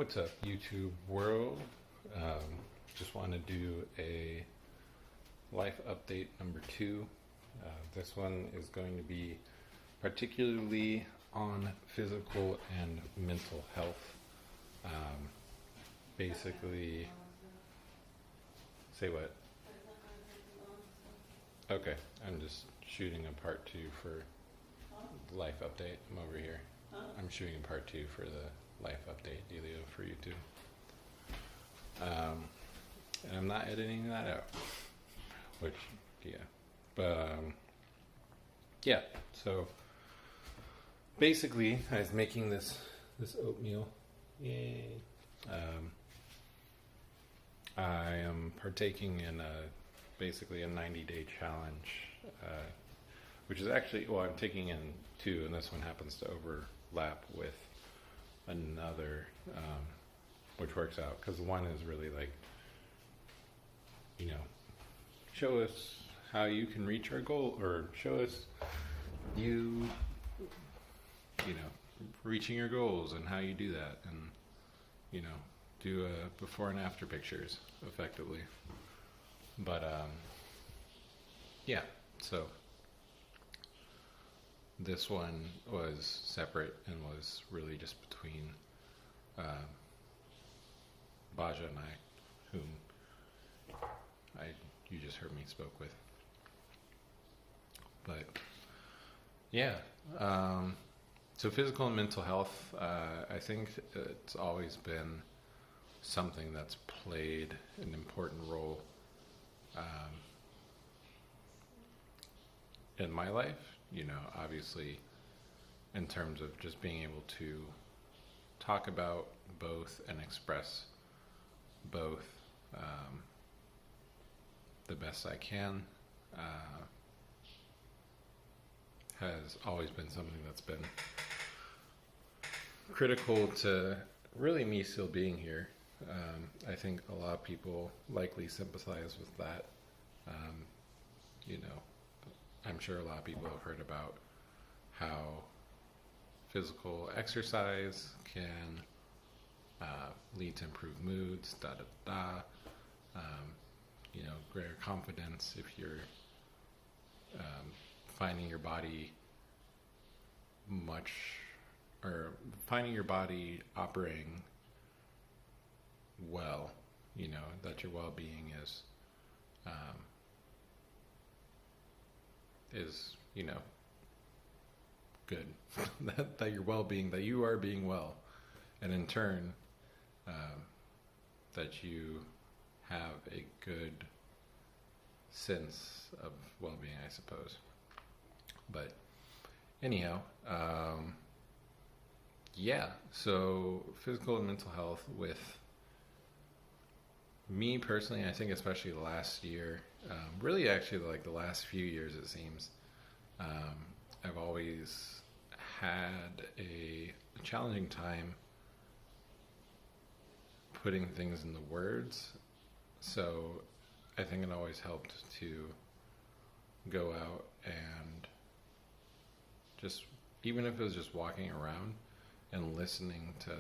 What's up, YouTube world? Just want to do a life update number 2. This one is going to be particularly on physical and mental health. Basically, say what? Okay, I'm just shooting a part 2 for life update. I'm over here. I'm shooting a part 2 for the life update dealio for YouTube. And I'm not editing that out, which, yeah. But, yeah, so basically I was making this oatmeal. Yay. I am partaking in basically a 90-day challenge, which is actually, well, I'm taking in 2, and this one happens to overlap with another, which works out, because one is really like, show us how you can reach our goal, or show us you reaching your goals and how you do that, and do before and after pictures effectively. But yeah, so this one was separate and was really just between Baja and I, whom you just heard me spoke with. But yeah, so physical and mental health, I think it's always been something that's played an important role in my life, obviously in terms of just being able to talk about both and express both the best I can, has always been something that's been critical to really me still being here. I think a lot of people likely sympathize with that. I'm sure a lot of people have heard about how physical exercise can lead to improved moods, greater confidence if you're finding your body finding your body operating well, that your well-being is good. that your well-being, that you are being well, and in turn that you have a good sense of well-being, I suppose. But anyhow, yeah, so physical and mental health with me personally, I think especially the last year, really actually like the last few years it seems, I've always had a challenging time putting things into words. So I think it always helped to go out and just, even if it was just walking around and listening to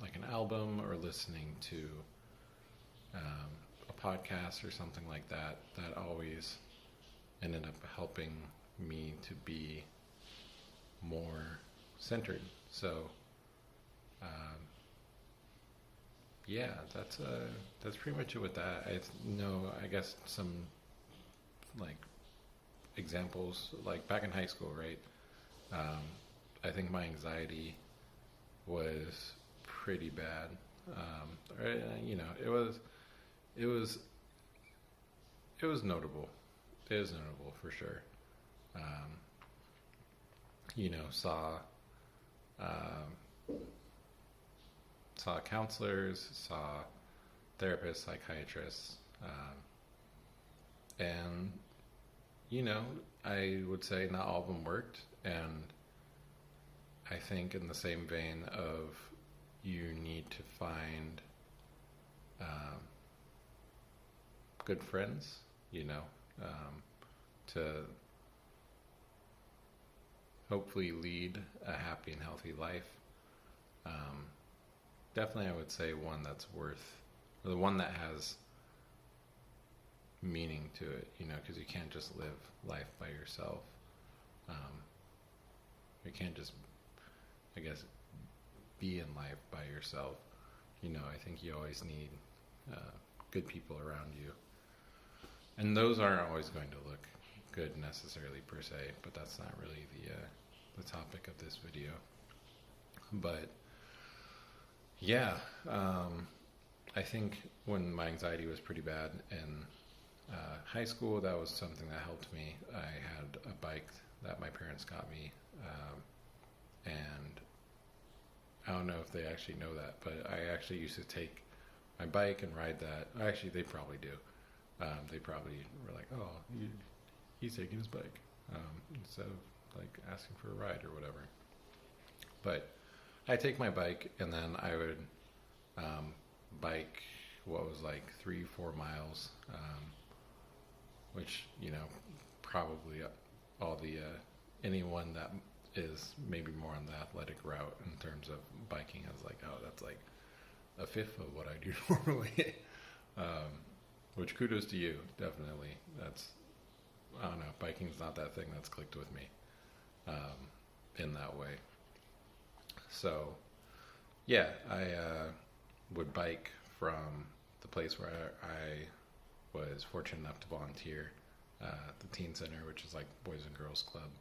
like an album, or listening to a podcast or something like that, that always ended up helping me to be more centered. So yeah, that's pretty much it with that. I guess some like examples, like back in high school, right? I think my anxiety was pretty bad. It was notable. It is notable for sure. Saw counselors, saw therapists, psychiatrists, and I would say not all of them worked. And I think in the same vein of, you need to find good friends, to hopefully lead a happy and healthy life. definitely I would say one that's worth, or the one that has meaning to it, you know, because you can't just live life by yourself. You can't just, I guess, be in life by yourself. You know, I think you always need good people around you. And those aren't always going to look good necessarily per se, but that's not really the topic of this video. But yeah, I think when my anxiety was pretty bad in high school, that was something that helped me. I had a bike that my parents got me, and I don't know if they actually know that, but I actually used to take my bike and ride that. Actually, they probably do. They probably were like, "Oh, he's taking his bike," instead of like asking for a ride or whatever. But I take my bike and then I would bike what was like 3-4 miles, which, you know, probably all the anyone that is maybe more on the athletic route in terms of biking is like, oh, that's like a fifth of what I do normally. Which kudos to you, definitely. That's, I don't know, biking's not that thing that's clicked with me in that way. So yeah, I would bike from the place where I was fortunate enough to volunteer, the teen center, which is like Boys and Girls Club,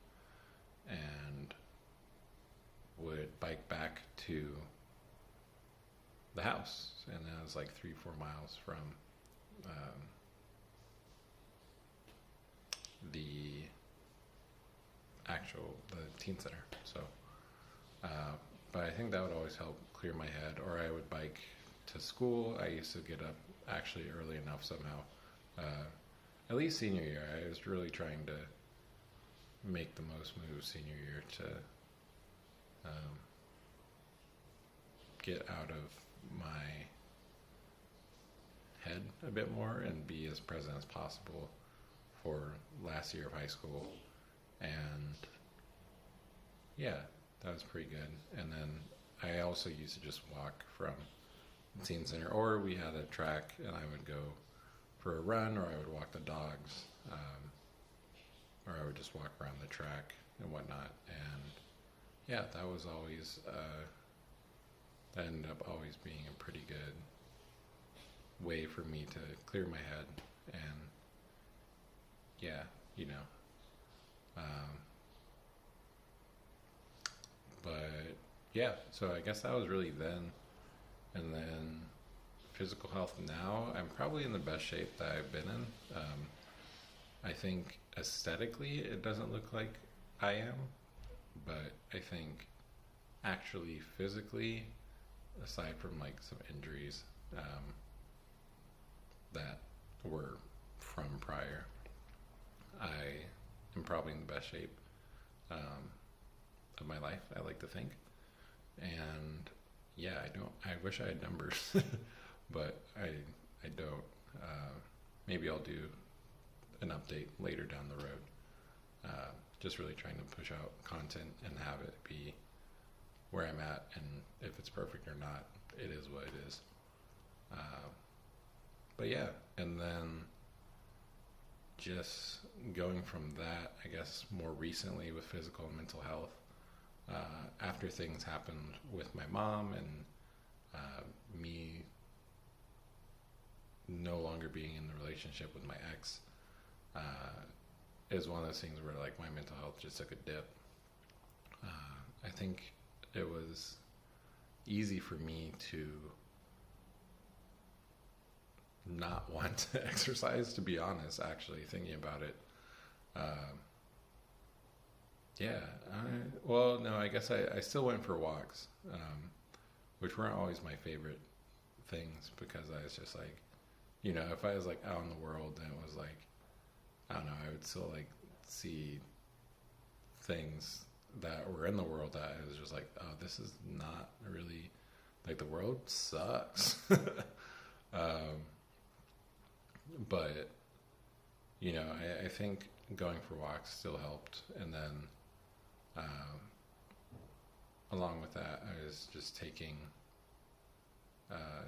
and would bike back to the house, and that was like 3-4 miles from the teen center. So but I think that would always help clear my head. Or I would bike to school. I used to get up actually early enough somehow. At least senior year, I was really trying to make the most moves senior year to get out of my head a bit more and be as present as possible for last year of high school. And yeah, that was pretty good. And then I also used to just walk from the teen center, or we had a track and I would go for a run, or I would walk the dogs, or I would just walk around the track and whatnot. And yeah, that was always that ended up always being a pretty good way for me to clear my head. And yeah, you know, but yeah, so I guess that was really then. And then physical health now, I'm probably in the best shape that I've been in. I think aesthetically it doesn't look like I am, but I think actually physically, aside from like some injuries that were from prior, I am probably in the best shape of my life, I like to think. And yeah, I wish I had numbers, but I don't. Maybe I'll do an update later down the road. Just really trying to push out content and have it be where I'm at, and if it's perfect or not, it is what it is. But yeah, and then just going from that, I guess more recently with physical and mental health, after things happened with my mom and me no longer being in the relationship with my ex, is one of those things where like my mental health just took a dip. I think it was easy for me to not want to exercise, to be honest, actually thinking about it. Well, no, I guess I still went for walks, which weren't always my favorite things, because I was just like, you know, if I was like out in the world, then it was like, I don't know, I would still like see things that were in the world that I was just like, oh, this is not really, like, the world sucks. But, you know, I think going for walks still helped. And then, along with that, I was just taking uh,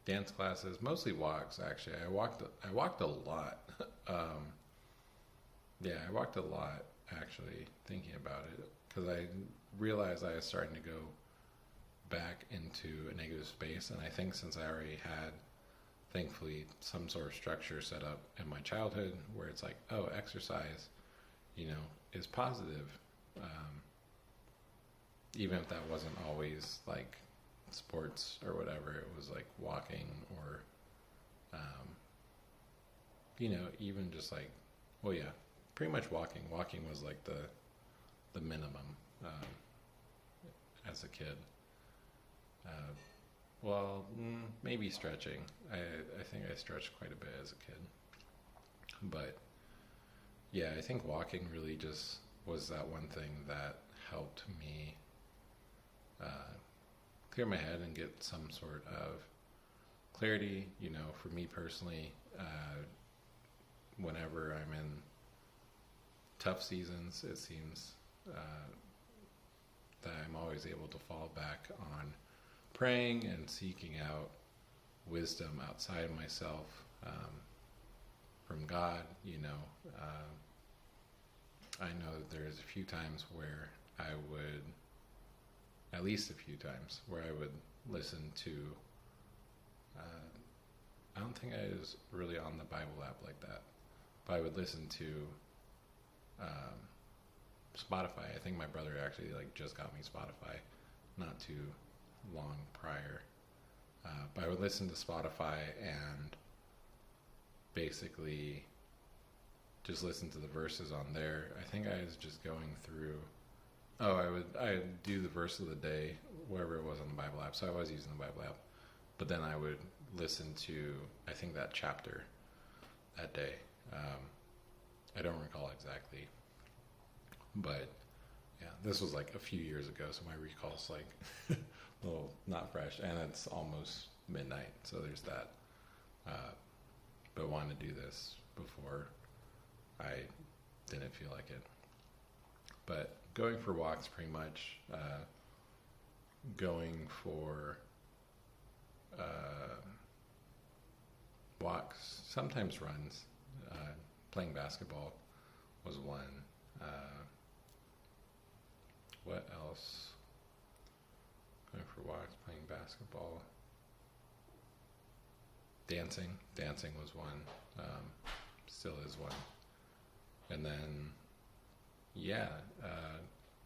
dance classes, mostly walks. Actually, I walked a lot. um, yeah, I walked a lot. Actually, thinking about it, because I realized I was starting to go back into a negative space, and I think since I already had, thankfully, some sort of structure set up in my childhood, where it's like, oh, exercise, is positive. Um, Even if that wasn't always like sports or whatever, it was like walking or, even just like, well, yeah, pretty much walking. Walking was like the minimum as a kid. Uh, maybe stretching. I think I stretched quite a bit as a kid. But yeah, I think walking really just was that one thing that helped me clear my head and get some sort of clarity. For me personally, whenever I'm in tough seasons, it seems that I'm always able to fall back on praying and seeking out wisdom outside of myself, from God. I know that there's a few times where I would, at least a few times, where I would listen to, I don't think I was really on the Bible app like that, but I would listen to Spotify. I think my brother actually just got me Spotify not too long prior. But I would listen to Spotify and basically just listen to the verses on there. I think I was just going through. I would do the verse of the day, wherever it was on the Bible app. So I was using the Bible app, but then I would listen to, I think, that chapter that day. I don't recall exactly, but yeah, this was like a few years ago, so my recall's like a little not fresh, and it's almost midnight, so there's that. But wanted to do this before I didn't feel like it. But going for walks, pretty much, going for walks, sometimes runs, playing basketball was one. What else? Going for walks, playing basketball. Dancing was one, still is one. And then,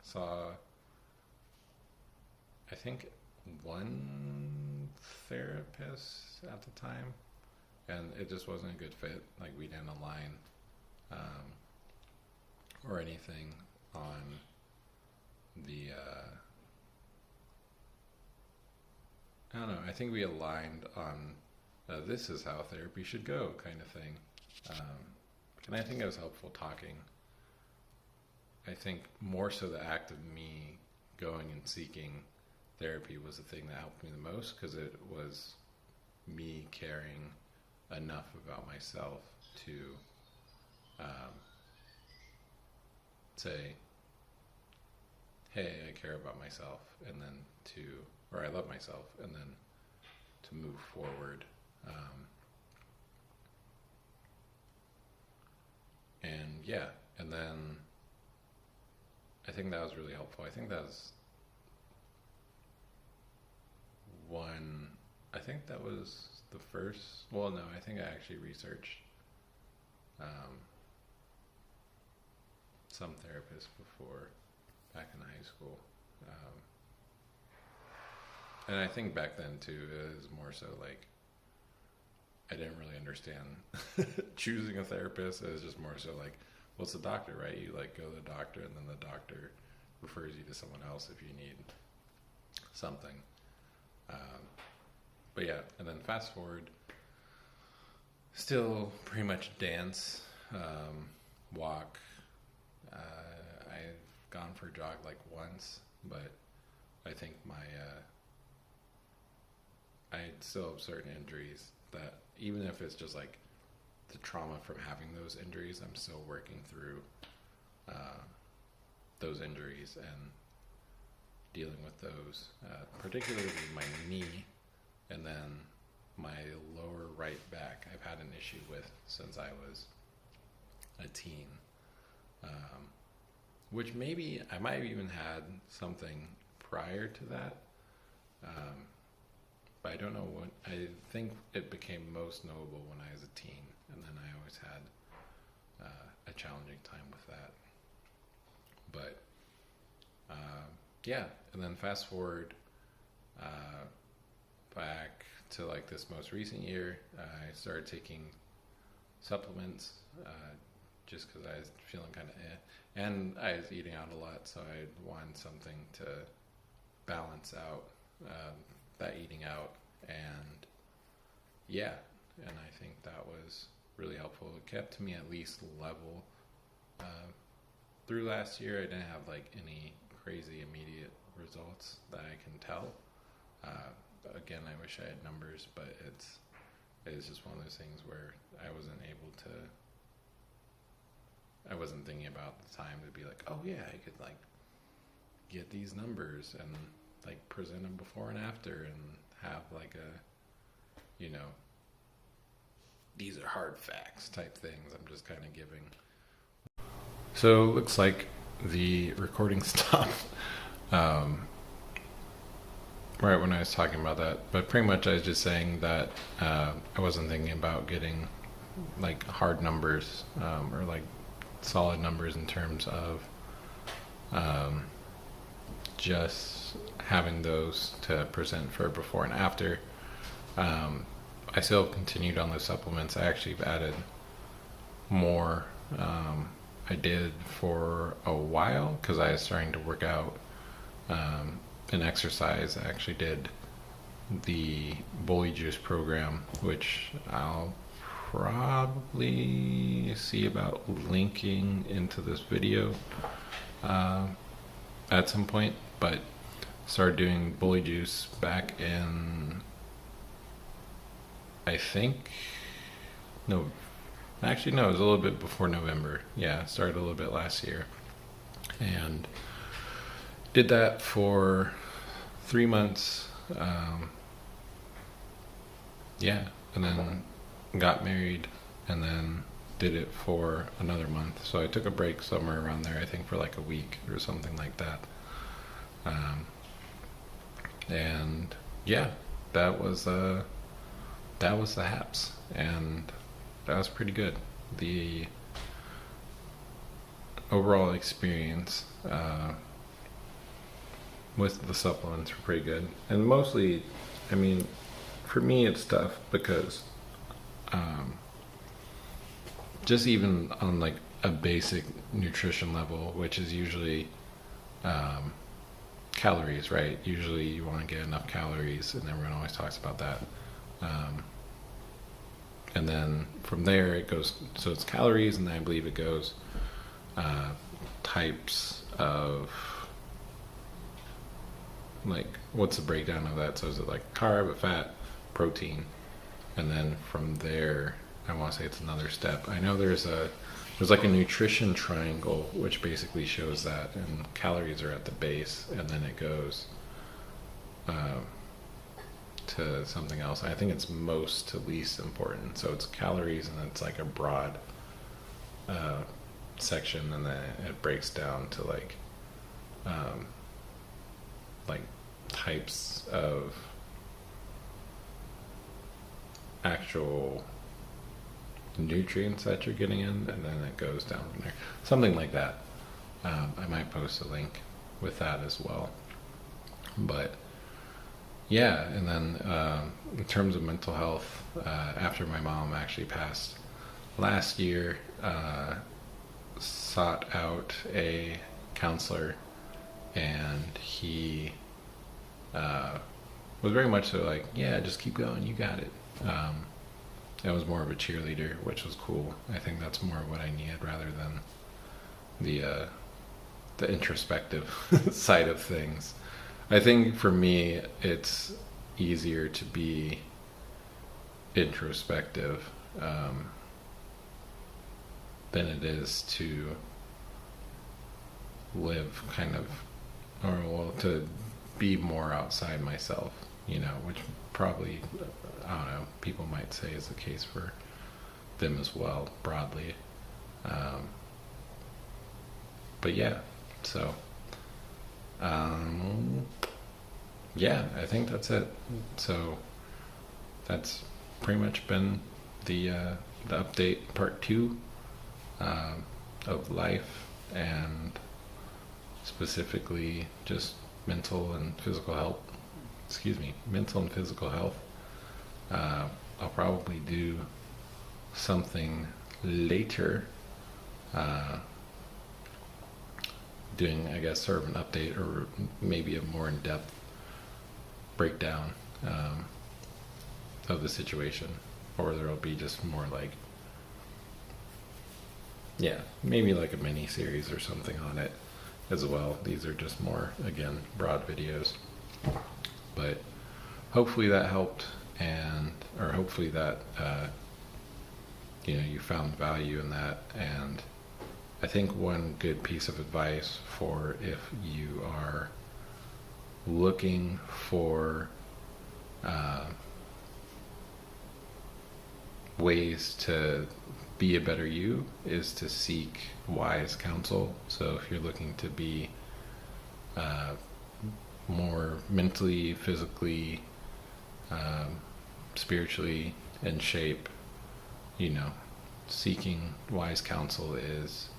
saw, I think, one therapist at the time, and it just wasn't a good fit. Like, we didn't align or anything on the, I don't know, I think we aligned on this is how therapy should go kind of thing. And I think it was helpful talking. I think more so the act of me going and seeking therapy was the thing that helped me the most, because it was me caring enough about myself to say, hey, I care about myself, and then or I love myself, and then to move forward. And then I think that was really helpful. I think that was the first, well, no, I think I actually researched some therapists before, back in high school. And I think back then too, it was more so like, I didn't really understand choosing a therapist. It was just more so like, well, it's the doctor, right? You like go to the doctor, and then the doctor refers you to someone else if you need something. But yeah, and then fast forward, still pretty much dance, walk. I've gone for a jog like once, but I think I still have certain injuries that, even if it's just like the trauma from having those injuries, I'm still working through those injuries, and dealing with those, particularly my knee and then my lower right back. I've had an issue with since I was a teen, which maybe I might have even had something prior to that, but I don't know what. I think it became most notable when I was a teen, and then I always had a challenging time with that. But yeah, and then fast forward back to like this most recent year, I started taking supplements just because I was feeling kind of and I was eating out a lot, so I wanted something to balance out that eating out, and yeah, and I think that was really helpful. It kept me at least level through last year. I didn't have like any crazy immediate results that I can tell. Again, I wish I had numbers, but it's just one of those things where I wasn't thinking about the time to be like, oh yeah, I could like get these numbers and like present them before and after and have like a, these are hard facts type things. I'm just kind of giving. So it looks like the recording stopped right when I was talking about that, but pretty much I was just saying that I wasn't thinking about getting like hard numbers or like solid numbers in terms of just having those to present for before and after. I still continued on those supplements. I actually have added more. I did for a while because I was starting to work out and exercise. I actually did the Bully Juice program, which I'll probably see about linking into this video at some point, but started doing Bully Juice back in, I think, no, actually no, it was a little bit before November. Yeah, started a little bit last year, and did that for 3 months. Yeah, and then got married, and then did it for another month. So I took a break somewhere around there, I think for like a week or something like that. And yeah, that was the haps, and that was pretty good. The overall experience with the supplements were pretty good, and mostly, I mean, for me it's tough because just even on like a basic nutrition level, which is usually calories, right? Usually you want to get enough calories, and everyone always talks about that. And then from there it goes, so it's calories, and then I believe it goes types of, like, what's the breakdown of that? So is it like carb, fat, protein, and then from there I want to say it's another step. I know there's like a nutrition triangle which basically shows that, and calories are at the base, and then it goes to something else. I think it's most to least important. So it's calories, and it's like a broad section, and then it breaks down to like types of actual nutrients that you're getting in, and then it goes down from there, something like that. I might post a link with that as well. But yeah, and then in terms of mental health, after my mom actually passed last year, sought out a counselor, and he was very much so like, yeah, just keep going, you got it. I was more of a cheerleader, which was cool. I think that's more what I needed rather than the introspective side of things. I think for me, it's easier to be introspective than it is to live kind of or well, to be more outside myself, which probably, I don't know, people might say is the case for them as well, broadly. But yeah, so yeah, I think that's it. So that's pretty much been the update part 2 of life, and specifically just mental and physical health. Mental and physical health. I'll probably do something later, doing, I guess, sort of an update or maybe a more in-depth breakdown of the situation, or there'll be just more like, yeah, maybe like a mini series or something on it as well. These are just more, again, broad videos, but hopefully that helped, or hopefully that you found value in that. And I think one good piece of advice for if you are looking for ways to be a better you is to seek wise counsel. So if you're looking to be more mentally, physically, spiritually in shape, seeking wise counsel is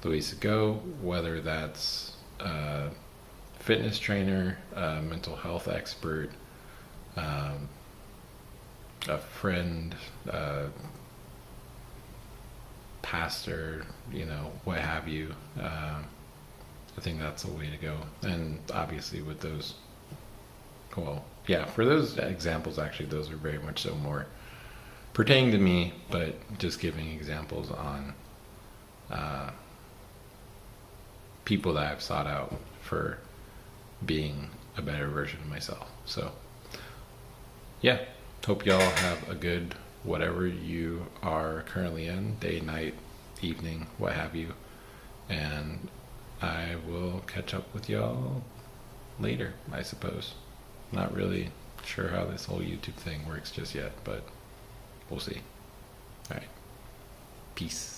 the ways to go, whether that's a fitness trainer, a mental health expert, a friend, pastor, what have you. I think that's a way to go. And obviously with those, well, yeah, for those examples, actually, those are very much so more pertaining to me, but just giving examples on people that I've sought out for being a better version of myself. So, yeah, hope y'all have a good whatever you are currently in, day, night, evening, what have you. And I will catch up with y'all later, I suppose. Not really sure how this whole YouTube thing works just yet, but we'll see. All right. Peace.